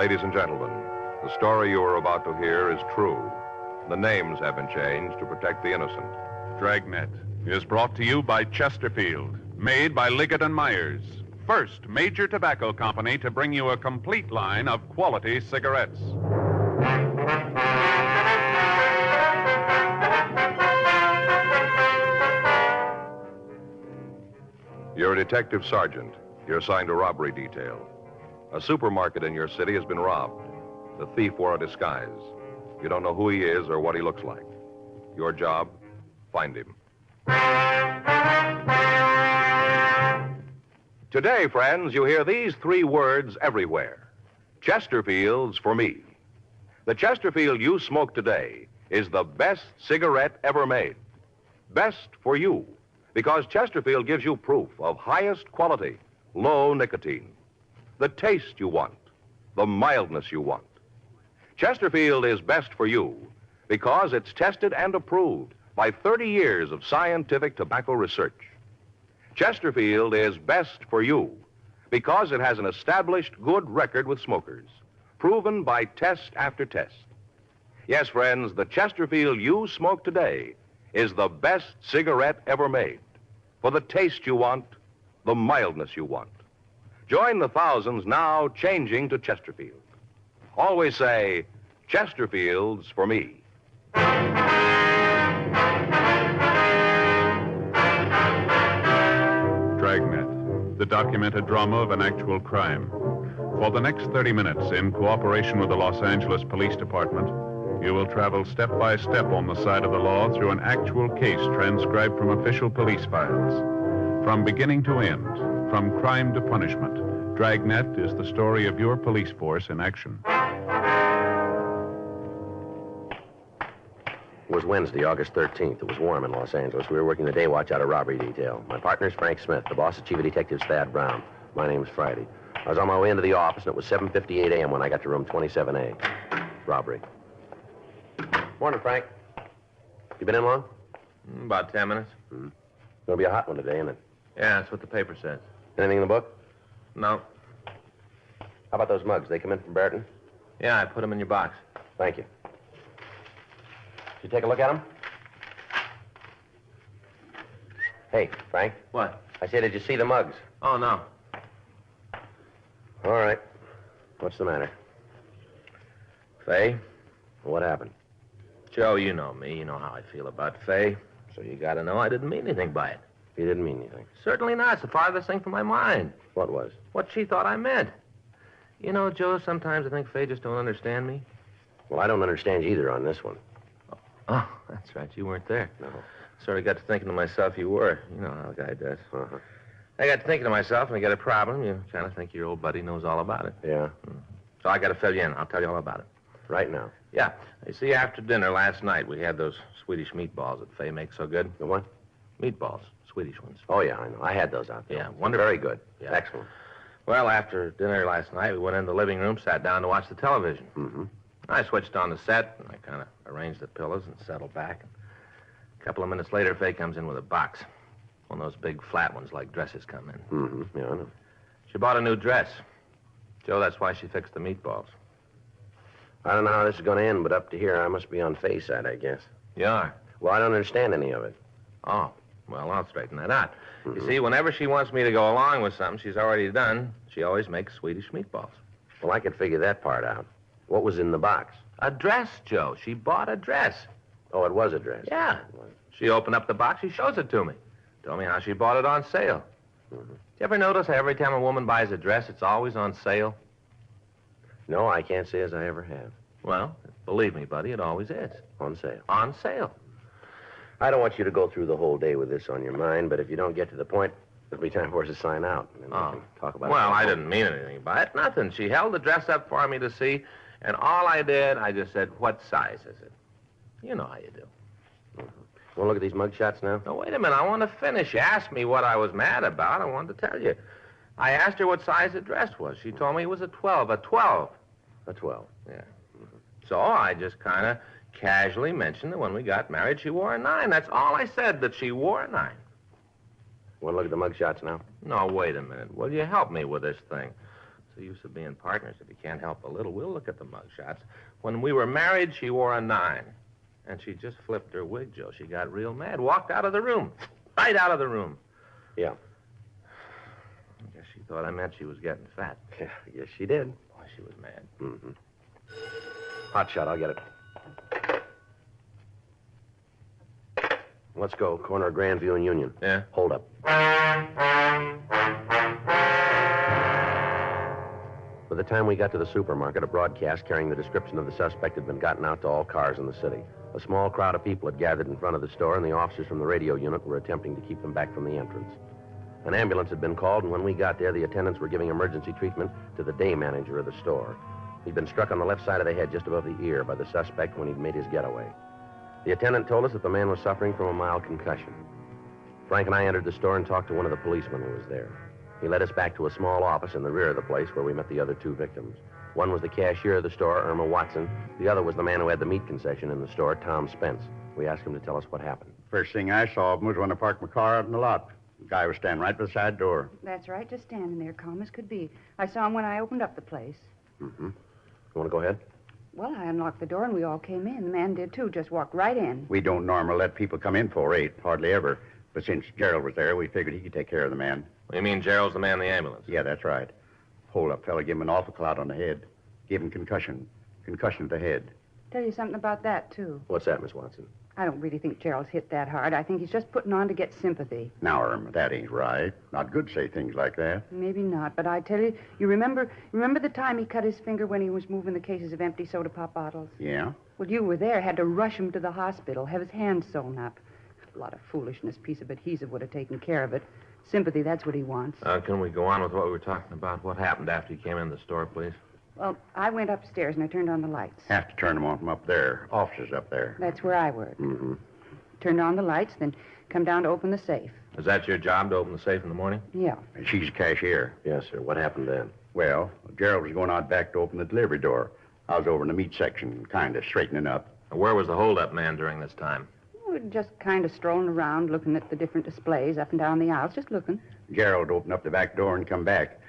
Ladies and gentlemen, the story you are about to hear is true. The names have been changed to protect the innocent. Dragnet is brought to you by Chesterfield, made by Liggett & Myers, first major tobacco company to bring you a complete line of quality cigarettes. You're a detective sergeant. You're assigned to robbery detail. A supermarket in your city has been robbed. The thief wore a disguise. You don't know who he is or what he looks like. Your job, find him. Today, friends, you hear these three words everywhere. Chesterfield's for me. The Chesterfield you smoke today is the best cigarette ever made. Best for you, because Chesterfield gives you proof of highest quality, low nicotine. The taste you want, the mildness you want. Chesterfield is best for you because it's tested and approved by 30 years of scientific tobacco research. Chesterfield is best for you because it has an established good record with smokers, proven by test after test. Yes, friends, the Chesterfield you smoke today is the best cigarette ever made. For the taste you want, the mildness you want. Join the thousands now changing to Chesterfield. Always say, Chesterfield's for me. Dragnet, the documented drama of an actual crime. For the next 30 minutes, in cooperation with the Los Angeles Police Department, you will travel step by step on the side of the law through an actual case transcribed from official police files. From beginning to end, from crime to punishment, Dragnet is the story of your police force in action. It was Wednesday, August 13th. It was warm in Los Angeles. We were working the day watch out of robbery detail. My partner's Frank Smith. The boss is Chief of Detectives Thad Brown. My name's Friday. I was on my way into the office, and it was 7:58 a.m. when I got to room 27A. Robbery. Morning, Frank. You been in long? About 10 minutes. Mm-hmm. Gonna be a hot one today, isn't it? Yeah, that's what the paper says. Anything in the book? No. How about those mugs? They come in from Barton? Yeah, I put them in your box. Thank you. Did you take a look at them? Hey, Frank. What? I said, did you see the mugs? Oh, no. All right. What's the matter? Faye? What happened? Joe, you know me. You know how I feel about Faye. So you gotta know I didn't mean anything by it. You didn't mean anything. Certainly not. It's the farthest thing from my mind. What was? What she thought I meant. You know, Joe, sometimes I think Faye just don't understand me. Well, I don't understand you either on this one. Oh, that's right. You weren't there. No. Sort of got to thinking to myself you were. You know how a guy does. Uh-huh. I got to thinking to myself, and I got a problem. You kind of think your old buddy knows all about it. Yeah? So I got to fill you in. I'll tell you all about it. Right now? Yeah. You see, after dinner last night, we had those Swedish meatballs that Faye makes so good. The what? Meatballs. Swedish ones. Oh, yeah, I know. I had those out there. Yeah, wonderful. Very good. Yeah. Excellent. Well, after dinner last night, we went in the living room, sat down to watch the television. Mm-hmm. I switched on the set, and I kind of arranged the pillows and settled back. A couple of minutes later, Faye comes in with a box. One of those big flat ones like dresses come in. Mm-hmm. Yeah, I know. She bought a new dress. Joe, that's why she fixed the meatballs. I don't know how this is going to end, but up to here, I must be on Faye's side, I guess. You are? Well, I don't understand any of it. Oh, well, I'll straighten that out. Mm-hmm. You see, whenever she wants me to go along with something she's already done, she always makes Swedish meatballs. Well, I could figure that part out. What was in the box? A dress, Joe. She bought a dress. Oh, it was a dress. Yeah. She opened up the box. She shows it to me. Told me how she bought it on sale. Mm-hmm. You ever notice how every time a woman buys a dress, it's always on sale? No, I can't say as I ever have. Well, believe me, buddy, it always is. On sale. On sale. I don't want you to go through the whole day with this on your mind, but if you don't get to the point, it'll be time for us to sign out. And then we can talk about it. Well, I didn't mean anything by it. Nothing. She held the dress up for me to see, and all I did, I just said, what size is it? You know how you do. Mm-hmm. Want to look at these mug shots now? No, wait a minute. I want to finish. You asked me what I was mad about. I wanted to tell you. I asked her what size the dress was. She told me it was a 12. A 12. A 12. Yeah. Mm-hmm. So I just kind of casually mentioned that when we got married, she wore a 9. That's all I said, that she wore a 9. Want to look at the mug shots now? No, wait a minute. Will you help me with this thing? What's the use of being partners if you can't help a little? We'll look at the mug shots. When we were married, she wore a 9. And she just flipped her wig, Joe. She got real mad. Walked out of the room. Right out of the room. Yeah. I guess she thought I meant she was getting fat. Yeah, yes, she did. Boy, she was mad. Mm-hmm. Hot shot, I'll get it. Let's go. Corner of Grandview and Union. Yeah? Hold up. By the time we got to the supermarket, a broadcast carrying the description of the suspect had been gotten out to all cars in the city. A small crowd of people had gathered in front of the store, and the officers from the radio unit were attempting to keep them back from the entrance. An ambulance had been called, and when we got there, the attendants were giving emergency treatment to the day manager of the store. He'd been struck on the left side of the head just above the ear by the suspect when he'd made his getaway. The attendant told us that the man was suffering from a mild concussion. Frank and I entered the store and talked to one of the policemen who was there. He led us back to a small office in the rear of the place where we met the other 2 victims. One was the cashier of the store, Irma Watson. The other was the man who had the meat concession in the store, Tom Spence. We asked him to tell us what happened. First thing I saw of him was when I parked my car out in the lot. The guy was standing right beside the door. That's right, just standing there, calm as could be. I saw him when I opened up the place. Mm-hmm. You want to go ahead? Well, I unlocked the door and we all came in. The man did, too, just walked right in. We don't normally let people come in for 8, hardly ever. But since Gerald was there, we figured he could take care of the man. You mean Gerald's the man in the ambulance? Yeah, that's right. Hold-up fella gave him an awful clout on the head. Gave him concussion. Concussion to the head. Tell you something about that, too. What's that, Miss Watson? I don't really think Gerald's hit that hard. I think he's just putting on to get sympathy. Now, Irma, that ain't right. Not good to say things like that. Maybe not, but I tell you, you remember the time he cut his finger when he was moving the cases of empty soda pop bottles? Yeah? Well, you were there, had to rush him to the hospital, have his hand sewn up. A lot of foolishness, piece of adhesive would have taken care of it. Sympathy, that's what he wants. Can we go on with what we were talking about? What happened after you came in the store, please? Well, I went upstairs and I turned on the lights. Have to turn them on from up there. Officers up there. That's where I work. Mm-hmm. Turned on the lights, then come down to open the safe. Is that your job, to open the safe in the morning? Yeah. And she's a cashier. Yes, sir. What happened then? Well, Gerald was going out back to open the delivery door. I was over in the meat section, kind of straightening up. Where was the hold-up man during this time? We were just kind of strolling around, looking at the different displays up and down the aisles, just looking. Gerald opened up the back door and come back.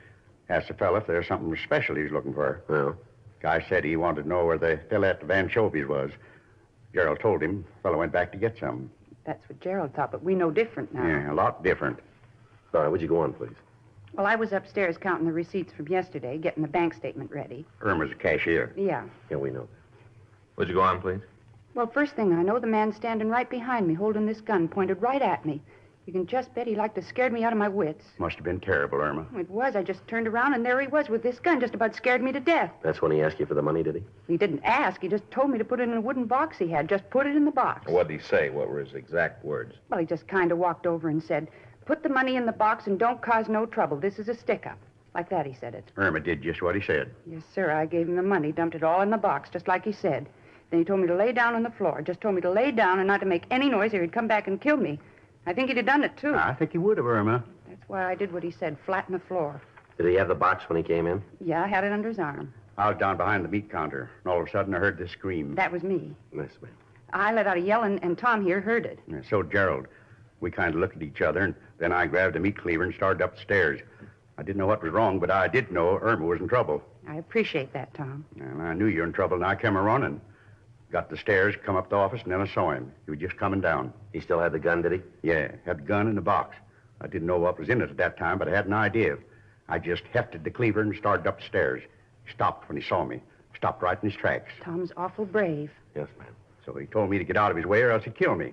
Asked the fella if there's something special he's looking for. Well? Guy said he wanted to know where the fella at the Van Chovies was. Gerald told him. Fella went back to get some. That's what Gerald thought, but we know different now. Yeah, a lot different. All right, would you go on, please? Well, I was upstairs counting the receipts from yesterday, getting the bank statement ready. Irma's a cashier. Yeah. Yeah, we know that. Would you go on, please? Well, first thing I know, the man standing right behind me, holding this gun, pointed right at me. You can just bet he like to scared me out of my wits. Must have been terrible, Irma. It was. I just turned around, and there he was with this gun, just about scared me to death. That's when he asked you for the money, did he? He didn't ask. He just told me to put it in a wooden box he had. Just put it in the box. What did he say? What were his exact words? Well, he just kind of walked over and said, "Put the money in the box and don't cause no trouble. This is a stick-up." Like that, he said it. Irma did just what he said. Yes, sir. I gave him the money, dumped it all in the box, just like he said. Then he told me to lay down on the floor. Just told me to lay down and not to make any noise or he'd come back and kill me. I think he'd have done it, too. I think he would have, Irma. That's why I did what he said, flat on the floor. Did he have the box when he came in? Yeah, I had it under his arm. I was down behind the meat counter, and all of a sudden I heard this scream. That was me. Nice, man. I let out a yell, and Tom here heard it. Yeah, so did Gerald. We kind of looked at each other, and then I grabbed a meat cleaver and started up the stairs. I didn't know what was wrong, but I did know Irma was in trouble. I appreciate that, Tom. And I knew you were in trouble, and I came a-running. Got the stairs, come up the office, and then I saw him. He was just coming down. He still had the gun, did he? Yeah, had the gun in the box. I didn't know what was in it at that time, but I had an idea. I just hefted the cleaver and started up the stairs. He stopped when he saw me. Stopped right in his tracks. Tom's awful brave. Yes, ma'am. So he told me to get out of his way or else he'd kill me.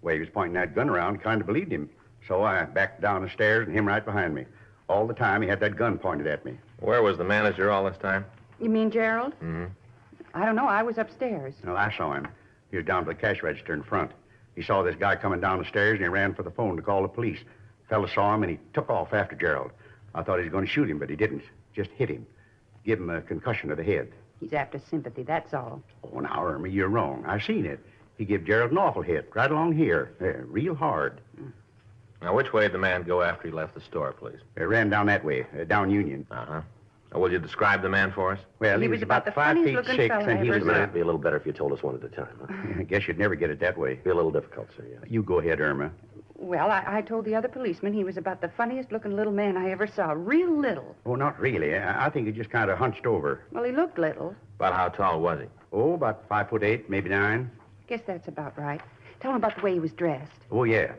The way he was pointing that gun around, kind of believed him. So I backed down the stairs and him right behind me. All the time he had that gun pointed at me. Where was the manager all this time? You mean Gerald? Mm-hmm. I don't know. I was upstairs. No, I saw him. He was down by the cash register in front. He saw this guy coming down the stairs, and he ran for the phone to call the police. The fella saw him, and he took off after Gerald. I thought he was going to shoot him, but he didn't. Just hit him. Give him a concussion to the head. He's after sympathy, that's all. Oh, now, Irma, you're wrong. I seen it. He gave Gerald an awful hit, right along here. There, real hard. Now, which way did the man go after he left the store, please? He ran down that way, down Union. Uh-huh. Now, will you describe the man for us? Well, He he was was about about the 5 feet funniest looking 6, fella and he I was ever saw. It'd be a little better if you told us one at a time, huh? I guess you'd never get it that way. Be a little difficult, sir, yeah. You go ahead, Irma. Well, I told the other policeman he was about the funniest-looking little man I ever saw. Real little. Oh, not really. I think he just kind of hunched over. Well, he looked little. About how tall was he? Oh, about 5'8", maybe 9. Guess that's about right. Tell him about the way he was dressed. Oh, yeah.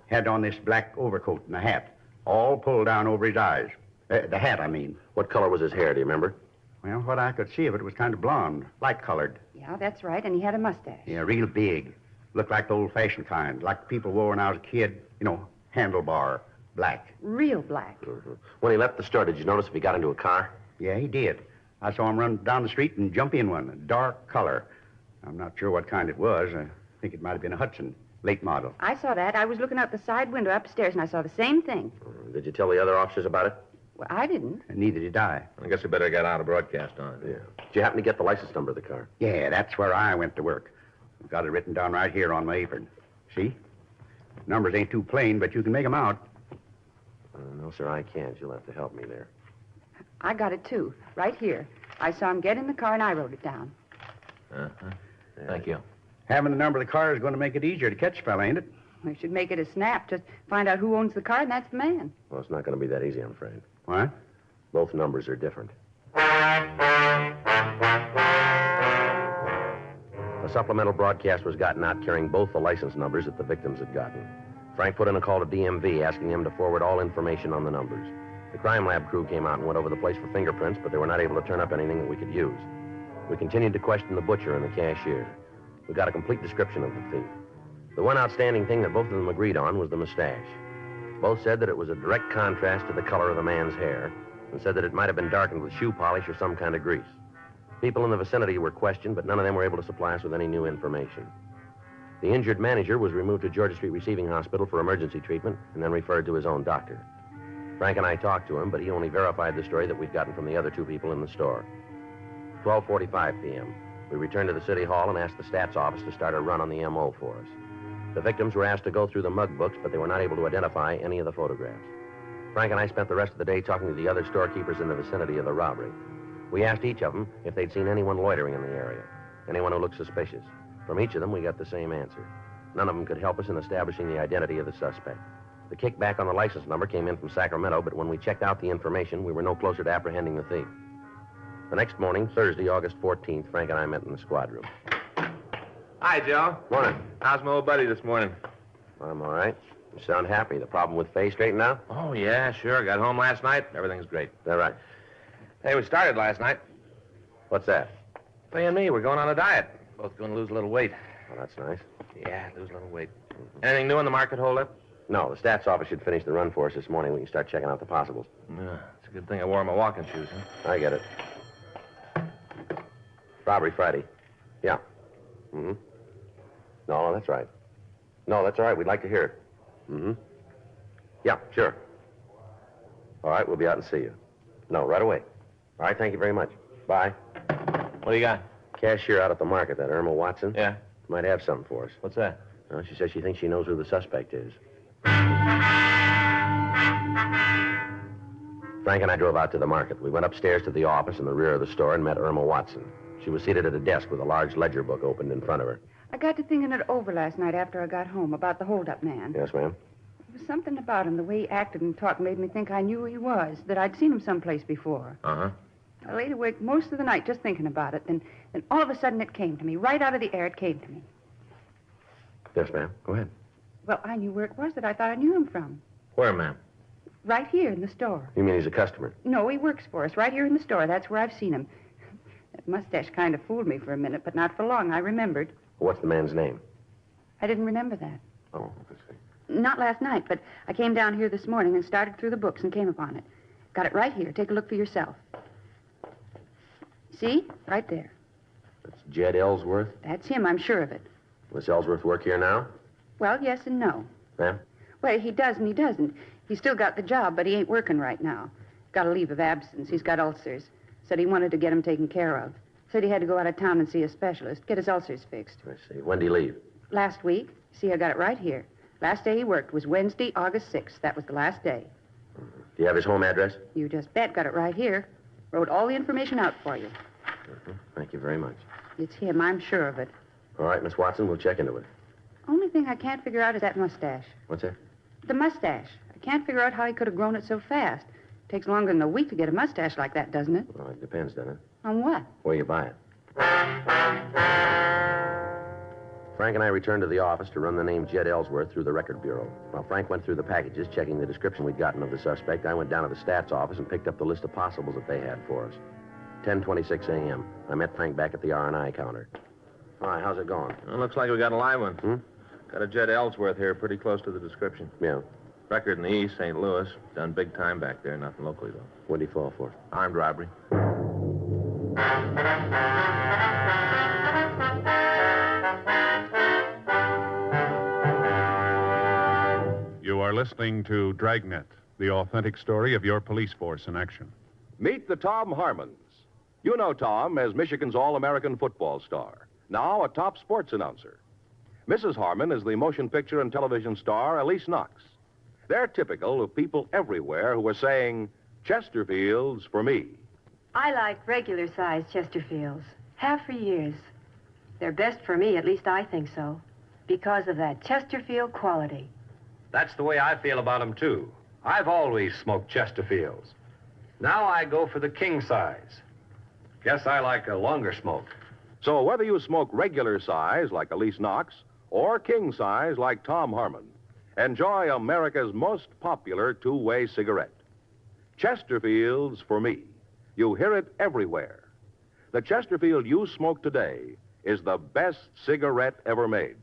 Had on this black overcoat and a hat, all pulled down over his eyes. The hat, I mean. What color was his hair, do you remember? Well, what I could see of it was kind of blonde, light-colored. Yeah, that's right, and he had a mustache. Yeah, real big. Looked like the old-fashioned kind, like people wore when I was a kid. You know, handlebar, black. Real black. Mm-hmm. When he left the store, did you notice if he got into a car? Yeah, he did. I saw him run down the street and jump in one, a dark color. I'm not sure what kind it was. I think it might have been a Hudson, late model. I saw that. I was looking out the side window upstairs, and I saw the same thing. Did you tell the other officers about it? Well, I didn't. And neither did I. I guess we better get out a broadcast on it. Yeah. Did you happen to get the license number of the car? Yeah, that's where I went to work. I've got it written down right here on my apron. See? Numbers ain't too plain, but you can make 'em out. No, sir, I can't. You'll have to help me there. I got it, too. Right here. I saw him get in the car, and I wrote it down. Uh-huh. Thank you. Having the number of the car is going to make it easier to catch a fella, ain't it? We should make it a snap. Just find out who owns the car, and that's the man. Well, it's not going to be that easy, I'm afraid. What? Both numbers are different. A supplemental broadcast was gotten out carrying both the license numbers that the victims had gotten. Frank put in a call to DMV asking him to forward all information on the numbers. The crime lab crew came out and went over the place for fingerprints, but they were not able to turn up anything that we could use. We continued to question the butcher and the cashier. We got a complete description of the thief. The one outstanding thing that both of them agreed on was the mustache. Both said that it was a direct contrast to the color of the man's hair, and said that it might have been darkened with shoe polish or some kind of grease. People in the vicinity were questioned, but none of them were able to supply us with any new information. The injured manager was removed to Georgia Street Receiving Hospital for emergency treatment and then referred to his own doctor. Frank and I talked to him, but he only verified the story that we'd gotten from the other two people in the store. 12:45 p.m. We returned to the city hall and asked the stats office to start a run on the MO for us. The victims were asked to go through the mug books, but they were not able to identify any of the photographs. Frank and I spent the rest of the day talking to the other storekeepers in the vicinity of the robbery. We asked each of them if they'd seen anyone loitering in the area, anyone who looked suspicious. From each of them, we got the same answer. None of them could help us in establishing the identity of the suspect. The kickback on the license number came in from Sacramento, but when we checked out the information, we were no closer to apprehending the thief. The next morning, Thursday, August 14th, Frank and I met in the squad room. Hi, Joe. Morning. How's my old buddy this morning? I'm all right. You sound happy. The problem with Faye straightened out? Oh, yeah, sure. Got home last night. Everything's great. Is that right? Hey, we started last night. What's that? Faye and me, we're going on a diet. Both going to lose a little weight. Oh, that's nice. Yeah, lose a little weight. Anything new in the market holdup? No, the stats office should finish the run for us this morning. We can start checking out the possibles. Yeah, it's a good thing I wore my walking shoes, huh? I get it. Robbery Friday. Yeah. Mm-hmm. No, that's right. No, that's all right. We'd like to hear it. Mm-hmm. Yeah, sure. All right, we'll be out and see you. No, right away. All right, thank you very much. Bye. What do you got? Cashier out at the market, that Irma Watson. Yeah? Might have something for us. What's that? Well, she says she thinks she knows who the suspect is. Frank and I drove out to the market. We went upstairs to the office in the rear of the store and met Irma Watson. She was seated at a desk with a large ledger book opened in front of her. I got to thinking it over last night after I got home about the holdup man. Yes, ma'am? There was something about him, the way he acted and talked made me think I knew who he was, that I'd seen him someplace before. Uh-huh. I laid awake most of the night just thinking about it. Then all of a sudden it came to me. Right out of the air it came to me. Yes, ma'am. Go ahead. Well, I knew where it was that I thought I knew him from. Where, ma'am? Right here in the store. You mean he's a customer? No, he works for us, right here in the store. That's where I've seen him. That mustache kind of fooled me for a minute, but not for long. I remembered. What's the man's name? I didn't remember that. Oh, I see. Not last night, but I came down here this morning and started through the books and came upon it. Got it right here. Take a look for yourself. See? Right there. That's Jed Ellsworth? That's him, I'm sure of it. Does Ellsworth work here now? Well, yes and no. Ma'am? Well, he does and he doesn't. He's still got the job, but he ain't working right now. Got a leave of absence. He's got ulcers. Said he wanted to get him taken care of. Said he had to go out of town and see a specialist, get his ulcers fixed. I see. When did he leave? Last week. See, I got it right here. Last day he worked was Wednesday, August 6th. That was the last day. Do you have his home address? You just bet. Got it right here. Wrote all the information out for you. Thank you very much. It's him. I'm sure of it. All right, Miss Watson, we'll check into it. Only thing I can't figure out is that mustache. What's that? The mustache. I can't figure out how he could have grown it so fast. Takes longer than a week to get a mustache like that, doesn't it? Well, it depends, doesn't it? On what? Where you buy it. Frank and I returned to the office to run the name Jed Ellsworth through the record bureau. While Frank went through the packages, checking the description we'd gotten of the suspect, I went down to the stats office and picked up the list of possibles that they had for us. 10:26 a.m. I met Frank back at the R&I counter. All right, how's it going? Well, looks like we got a live one. Got a Jed Ellsworth here, pretty close to the description. Yeah. Record in the East, St. Louis. Done big time back there, nothing locally, though. What'd he fall for? Armed robbery. You are listening to Dragnet, the authentic story of your police force in action. Meet the Tom Harmons. You know Tom as Michigan's All-American football star, now a top sports announcer. Mrs. Harmon is the motion picture and television star Elise Knox. They're typical of people everywhere who are saying, Chesterfields for me. I like regular-sized Chesterfields. Have for years. They're best for me, at least I think so, because of that Chesterfield quality. That's the way I feel about them, too. I've always smoked Chesterfields. Now I go for the king size. Guess I like a longer smoke. So whether you smoke regular size like Elise Knox or king size like Tom Harmon, enjoy America's most popular two-way cigarette. Chesterfields for me. You hear it everywhere. The Chesterfield you smoke today is the best cigarette ever made.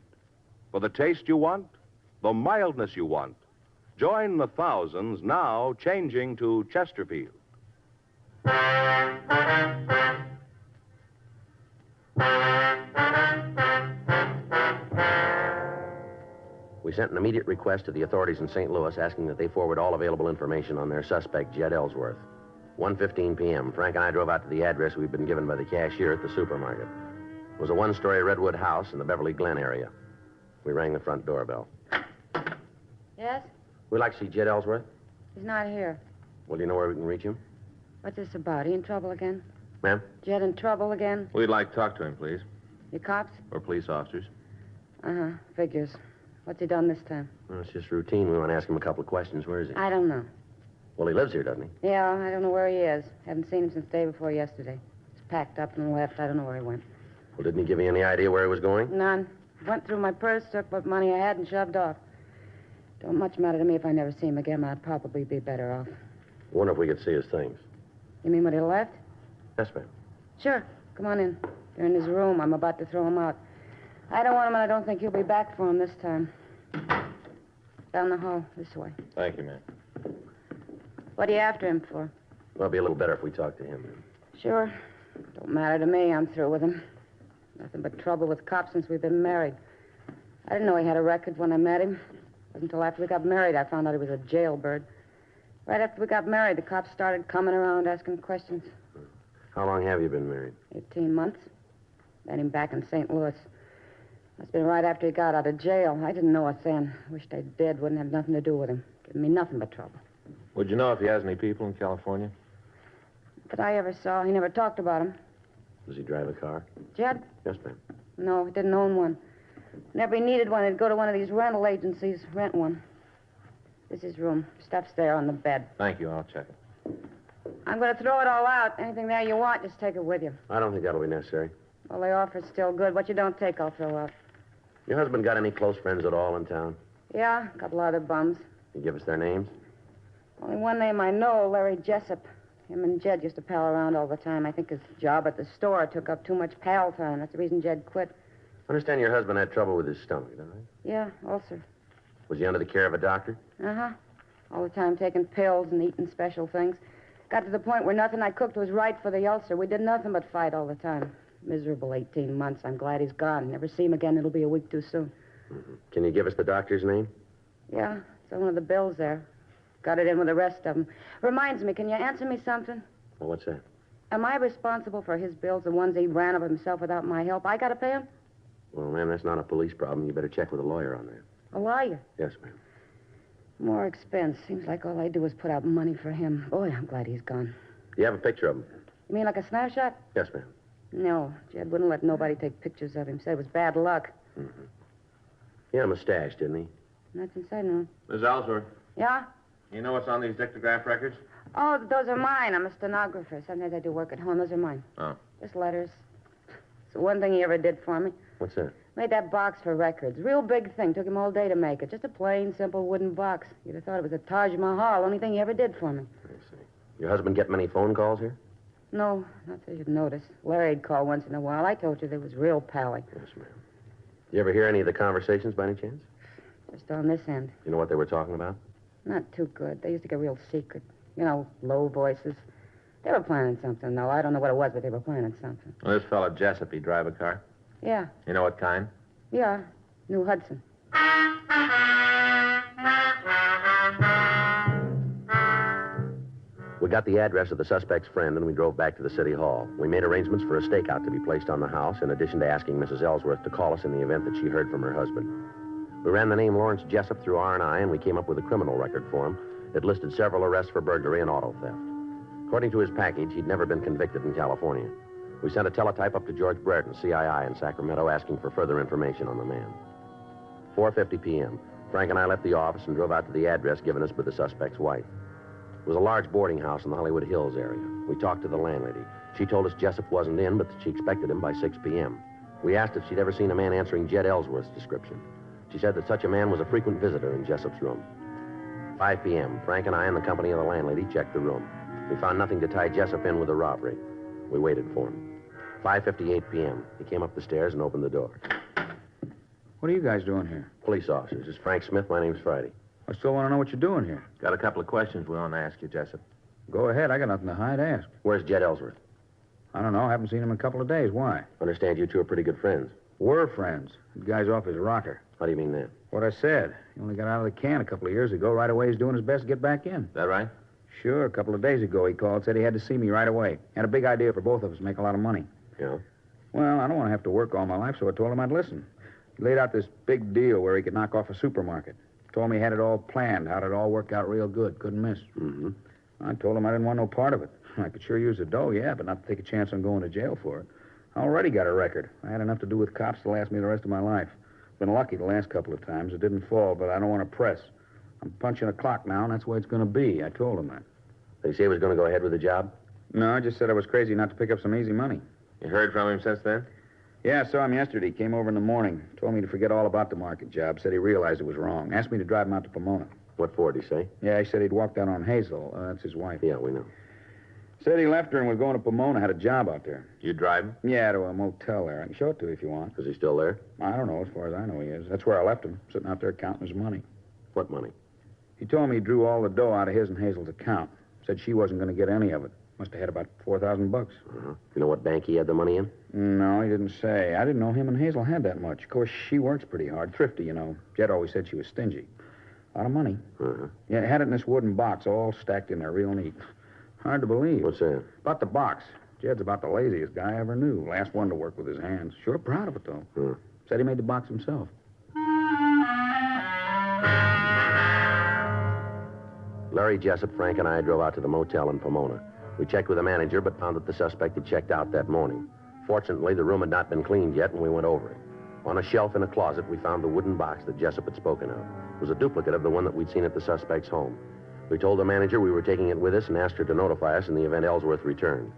For the taste you want, the mildness you want, join the thousands now changing to Chesterfield. We sent an immediate request to the authorities in St. Louis asking that they forward all available information on their suspect, Jed Ellsworth. 1:15 p.m., Frank and I drove out to the address we'd been given by the cashier at the supermarket. It was a one-story redwood house in the Beverly Glen area. We rang the front doorbell. Yes? We'd like to see Jed Ellsworth. He's not here. Well, do you know where we can reach him? What's this about? He in trouble again? Ma'am? Jed in trouble again? We'd like to talk to him, please. You cops? Or police officers. Uh-huh. Figures. What's he done this time? Well, it's just routine. We want to ask him a couple of questions. Where is he? I don't know. Well, he lives here, doesn't he? Yeah, I don't know where he is. Haven't seen him since day before yesterday. He's packed up and left. I don't know where he went. Well, didn't he give you any idea where he was going? None. Went through my purse, took what money I had, and shoved off. Don't much matter to me if I never see him again. I'd probably be better off. Wonder if we could see his things. You mean when he left? Yes, ma'am. Sure. Come on in. They're in his room. I'm about to throw him out. I don't want him, and I don't think you'll be back for him this time. Down the hall, this way. Thank you, ma'am. What are you after him for? Well, it'd be a little better if we talked to him. Sure. Don't matter to me. I'm through with him. Nothing but trouble with cops since we've been married. I didn't know he had a record when I met him. It wasn't until after we got married I found out he was a jailbird. Right after we got married, the cops started coming around asking questions. How long have you been married? 18 months. Met him back in St. Louis. Must have been right after he got out of jail. I didn't know it then. Wished I did. Wouldn't have nothing to do with him. Giving me nothing but trouble. Would you know if he has any people in California? That I ever saw. He never talked about him. Does he drive a car? Jed? Yes, ma'am. No, he didn't own one. Whenever he needed one, he'd go to one of these rental agencies, rent one. This is his room. Stuff's there on the bed. Thank you. I'll check it. I'm going to throw it all out. Anything there you want, just take it with you. I don't think that'll be necessary. Well, the offer's still good. What you don't take, I'll throw out. Your husband got any close friends at all in town? Yeah, a couple other bums. Can you give us their names? Only one name I know, Larry Jessup. Him and Jed used to pal around all the time. I think his job at the store took up too much pal time. That's the reason Jed quit. I understand your husband had trouble with his stomach, don't I? Yeah, ulcer. Was he under the care of a doctor? Uh-huh. All the time taking pills and eating special things. Got to the point where nothing I cooked was right for the ulcer. We did nothing but fight all the time. Miserable 18 months. I'm glad he's gone. Never see him again. It'll be a week too soon. Mm-hmm. Can you give us the doctor's name? Yeah, it's on one of the bills there. Got it in with the rest of them. Reminds me, can you answer me something? Well, what's that? Am I responsible for his bills, the ones he ran of himself without my help? I got to pay him? Well, ma'am, that's not a police problem. You better check with a lawyer on that. A lawyer? Yes, ma'am. More expense. Seems like all I do is put out money for him. Boy, I'm glad he's gone. Do you have a picture of him? You mean like a snapshot? Yes, ma'am. No, Jed wouldn't let nobody take pictures of him. Said it was bad luck. Mm-hmm. He had a mustache, didn't he? That's inside now. Miss Ellsworth, Yeah? you know what's on these dictograph records? Oh, those are mine. I'm a stenographer. Sometimes I do work at home. Those are mine. Oh. Just letters. It's the one thing he ever did for me. What's that? Made that box for records. Real big thing. Took him all day to make it. Just a plain, simple wooden box. You'd have thought it was a Taj Mahal. Only thing he ever did for me. I see. Your husband get many phone calls here? No, not that you'd notice. Larry'd call once in a while. I told you they was real pally. Yes, ma'am. You ever hear any of the conversations by any chance? Just on this end. You know what they were talking about? Not too good. They used to get real secret. You know, low voices. They were planning something, though. I don't know what it was, but they were planning something. Well, this fellow Jessup, he drive a car? Yeah. You know what kind? Yeah. New Hudson. We got the address of the suspect's friend, and we drove back to the city hall. We made arrangements for a stakeout to be placed on the house, in addition to asking Mrs. Ellsworth to call us in the event that she heard from her husband. We ran the name Lawrence Jessup through R&I, and we came up with a criminal record for him. It listed several arrests for burglary and auto theft. According to his package, he'd never been convicted in California. We sent a teletype up to George Brereton, CII in Sacramento, asking for further information on the man. 4:50 p.m. Frank and I left the office and drove out to the address given us by the suspect's wife. It was a large boarding house in the Hollywood Hills area. We talked to the landlady. She told us Jessup wasn't in, but that she expected him by 6 p.m. We asked if she'd ever seen a man answering Jed Ellsworth's description. She said that such a man was a frequent visitor in Jessup's room. 5 p.m. Frank and I, in the company of the landlady, checked the room. We found nothing to tie Jessup in with a robbery. We waited for him. 5:58 p.m. He came up the stairs and opened the door. What are you guys doing here? Police officers. This is Frank Smith. My name's Friday. I still want to know what you're doing here. Got a couple of questions we want to ask you, Jessup. Go ahead. I got nothing to hide. Ask. Where's Jed Ellsworth? I don't know. I haven't seen him in a couple of days. Why? Understand you two are pretty good friends. We're friends. The guy's off his rocker. How do you mean that? What I said. He only got out of the can a couple of years ago. Right away, he's doing his best to get back in. Is that right? Sure. A couple of days ago, he called, said he had to see me right away. Had a big idea for both of us, make a lot of money. Yeah? Well, I don't want to have to work all my life, so I told him I'd listen. He laid out this big deal where he could knock off a supermarket. Told me he had it all planned, how'd it all work out real good. Couldn't miss. Mm-hmm. I told him I didn't want no part of it. I could sure use the dough, yeah, but not to take a chance on going to jail for it. I already got a record. I had enough to do with cops to last me the rest of my life. Been lucky the last couple of times. It didn't fall, but I don't want to press. I'm punching a clock now, and that's the way it's going to be. I told him that. Did he say he was going to go ahead with the job? No, I just said I was crazy not to pick up some easy money. You heard from him since then? Yeah, I saw him yesterday. He came over in the morning. Told me to forget all about the market job. Said he realized it was wrong. Asked me to drive him out to Pomona. What for, did he say? Yeah, he said he'd walked out on Hazel. That's his wife. Yeah, we know. Said he left her and was going to Pomona. Had a job out there. You drive him? Yeah, to a motel there. I can show it to you if you want. Is he still there? I don't know. As far as I know, he is. That's where I left him, sitting out there counting his money. What money? He told me he drew all the dough out of his and Hazel's account. Said she wasn't going to get any of it. Must have had about $4,000. Uh-huh. You know what bank he had the money in? No, he didn't say. I didn't know him and Hazel had that much. Of course, she works pretty hard. Thrifty, you know. Jed always said she was stingy. A lot of money. Uh-huh. Yeah, had it in this wooden box, all stacked in there, real neat. Hard to believe. What's that? About the box. Jed's about the laziest guy I ever knew. Last one to work with his hands. Sure proud of it, though. Huh. Said he made the box himself. Larry Jessup, Frank, and I drove out to the motel in Pomona. We checked with the manager, but found that the suspect had checked out that morning. Fortunately, the room had not been cleaned yet, and we went over it. On a shelf in a closet, we found the wooden box that Jessup had spoken of. It was a duplicate of the one that we'd seen at the suspect's home. We told the manager we were taking it with us and asked her to notify us in the event Ellsworth returned.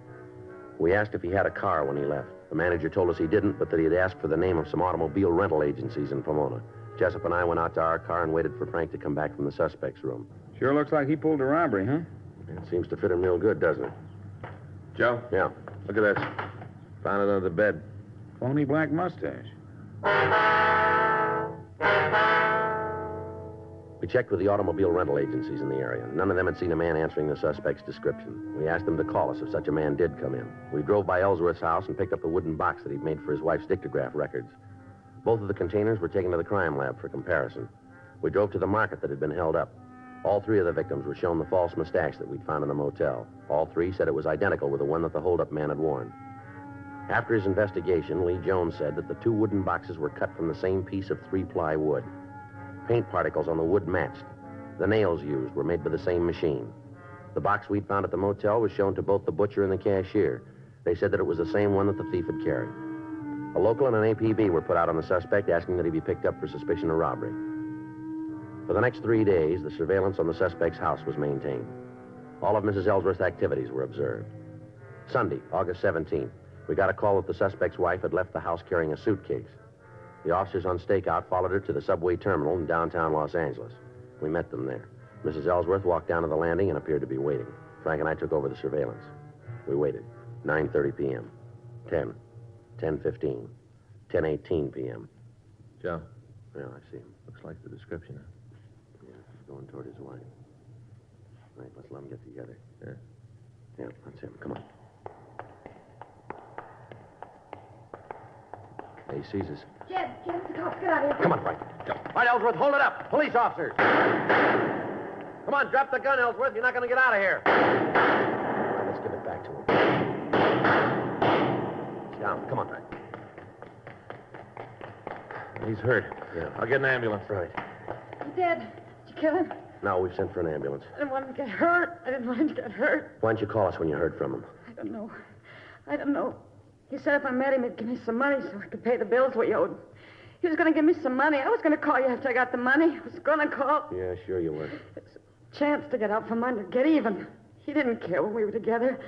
We asked if he had a car when he left. The manager told us he didn't, but that he had asked for the name of some automobile rental agencies in Pomona. Jessup and I went out to our car and waited for Frank to come back from the suspect's room. Sure looks like he pulled a robbery, huh? It seems to fit him real good, doesn't it? Joe? Yeah. Look at this. Found it under the bed. Phony black mustache. We checked with the automobile rental agencies in the area. None of them had seen a man answering the suspect's description. We asked them to call us if such a man did come in. We drove by Ellsworth's house and picked up the wooden box that he'd made for his wife's dictograph records. Both of the containers were taken to the crime lab for comparison. We drove to the market that had been held up. All three of the victims were shown the false mustache that we'd found in the motel. All three said it was identical with the one that the holdup man had worn. After his investigation, Lee Jones said that the two wooden boxes were cut from the same piece of 3-ply wood. Paint particles on the wood matched. The nails used were made by the same machine. The box we'd found at the motel was shown to both the butcher and the cashier. They said that it was the same one that the thief had carried. A local and an APB were put out on the suspect, asking that he be picked up for suspicion of robbery. For the next 3 days, the surveillance on the suspect's house was maintained. All of Mrs. Ellsworth's activities were observed. Sunday, August 17th, we got a call that the suspect's wife had left the house carrying a suitcase. The officers on stakeout followed her to the subway terminal in downtown Los Angeles. We met them there. Mrs. Ellsworth walked down to the landing and appeared to be waiting. Frank and I took over the surveillance. We waited. 9:30 p.m. 10. 10:15. 10:18 p.m. Joe, Yeah, I see him. looks like the description. Yeah, he's going toward his wife. Right, let's let them get together. Yeah. Yeah, that's him. Come on. Hey, he sees us. Jed, the cops, get out of here. Come on, Frank. Go. All right, Ellsworth, hold it up. Police officers. Come on, drop the gun, Ellsworth. You're not going to get out of here. All right, let's give it back to him. He's down. Come on, Frank. He's hurt. Yeah. I'll get an ambulance. Right. He's dead. Did you kill him? No, we've sent for an ambulance. I didn't want him to get hurt. I didn't want him to get hurt. Why don't you call us when you heard from him? I don't know. I don't know. He said if I met him, he'd give me some money so I could pay the bills we owed. He was going to give me some money. I was going to call you after I got the money. I was going to call. Yeah, sure you were. It's a chance to get out from under, get even. He didn't care when we were together.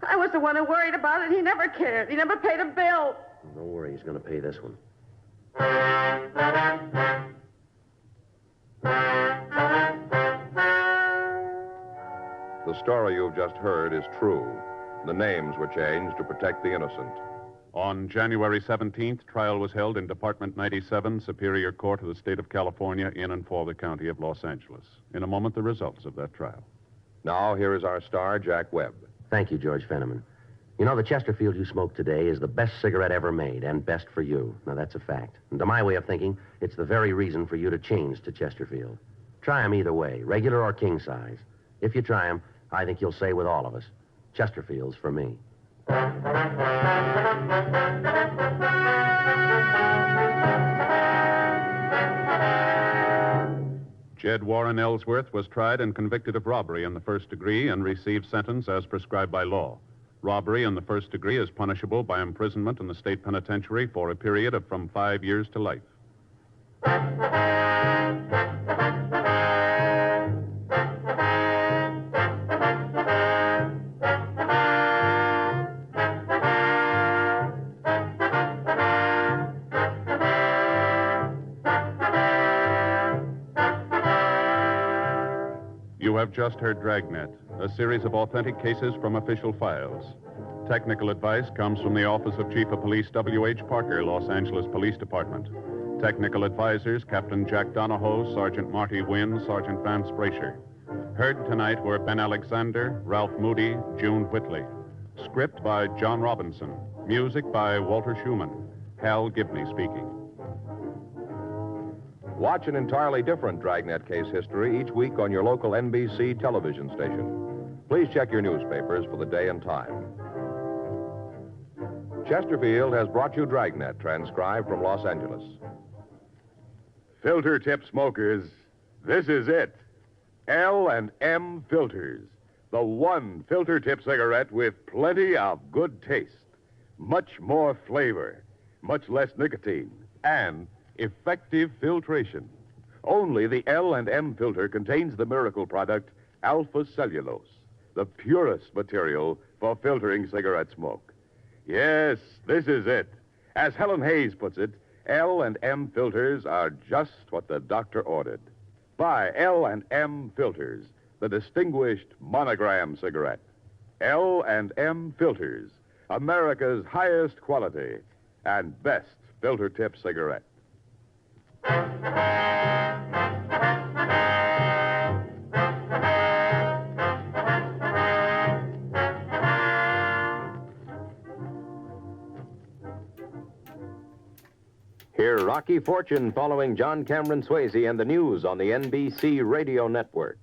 I was the one who worried about it. He never cared. He never paid a bill. Don't worry, he's going to pay this one. The story you've just heard is true. The names were changed to protect the innocent. On January 17th, trial was held in Department 97, Superior Court of the State of California, in and for the County of Los Angeles. In a moment, the results of that trial. Now, here is our star, Jack Webb. Thank you, George Fenneman. You know, the Chesterfield you smoked today is the best cigarette ever made, and best for you. Now, that's a fact. And to my way of thinking, it's the very reason for you to change to Chesterfield. Try 'em either way, regular or king size. If you try 'em, I think you'll say with all of us, Chesterfield's for me. Jed Warren Ellsworth was tried and convicted of robbery in the first degree and received sentence as prescribed by law. Robbery in the first degree is punishable by imprisonment in the state penitentiary for a period of from 5 years to life. You have just heard Dragnet, a series of authentic cases from official files. Technical advice comes from the Office of Chief of Police W.H. Parker, Los Angeles Police Department. Technical advisors, Captain Jack Donahoe, Sergeant Marty Wynn, Sergeant Vance Brasher. Heard tonight were Ben Alexander, Ralph Moody, June Whitley. Script by John Robinson. Music by Walter Schumann. Hal Gibney speaking. Watch an entirely different Dragnet case history each week on your local NBC television station. Please check your newspapers for the day and time. Chesterfield has brought you Dragnet, transcribed from Los Angeles. Filter tip smokers, this is it. L&M Filters, the one filter tip cigarette with plenty of good taste, much more flavor, much less nicotine, and effective filtration. Only the L&M filter contains the miracle product alpha cellulose, the purest material for filtering cigarette smoke. Yes, this is it. As Helen Hayes puts it, L&M filters are just what the doctor ordered. Buy L&M filters, the distinguished monogram cigarette. L&M filters, America's highest quality and best filter tip cigarette. Hear Rocky Fortune following John Cameron Swayze and the news on the NBC Radio Network.